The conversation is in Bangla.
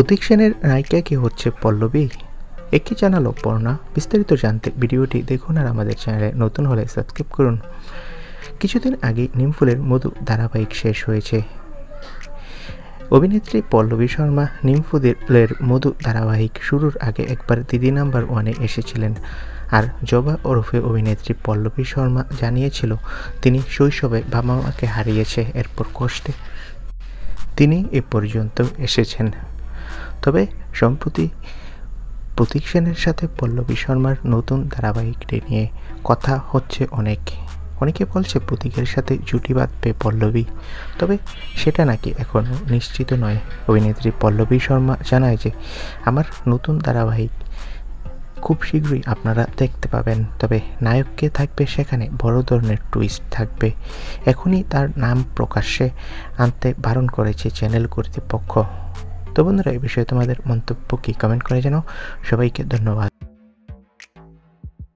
প্রতীক সেনের নায়িকা কে হচ্ছে পল্লবী? একই জানালো পর্ণা। বিস্তারিত জানতে ভিডিওটি দেখুন আর আমাদের চ্যানেলে নতুন হলে সাবস্ক্রাইব করুন। কিছুদিন আগে নিমফুলের মধু ধারাবাহিক শেষ হয়েছে। অভিনেত্রী পল্লবী শর্মা নিমফুলের মধু ধারাবাহিক শুরুর আগে একবার দিদি নাম্বার ওয়ানে এসেছিলেন। আর জবা ওরফে অভিনেত্রী পল্লবী শর্মা জানিয়েছিল তিনি শৈশবে বাবা মাকে হারিয়েছে, এরপর কষ্টে তিনি এ পর্যন্ত এসেছেন। তবে সম্প্রতি প্রতীক সেনের সাথে পল্লবী শর্মার নতুন ধারাবাহিকটি নিয়ে কথা হচ্ছে অনেকে বলছে প্রতীকের সাথে জুটি বাঁধবে পল্লবী, তবে সেটা নাকি এখনও নিশ্চিত নয়। অভিনেত্রী পল্লবী শর্মা জানায় যে আমার নতুন ধারাবাহিক খুব শীঘ্রই আপনারা দেখতে পাবেন, তবে নায়ককে থাকবে সেখানে বড় ধরনের টুইস্ট থাকবে। এখনই তার নাম প্রকাশ্যে আনতে বারণ করেছে চ্যানেল কর্তৃপক্ষ। তো বন্ধুরা, এই বিষয়ে তোমাদের মন্তব্য কি কমেন্ট করে জানাও। সবাইকে ধন্যবাদ।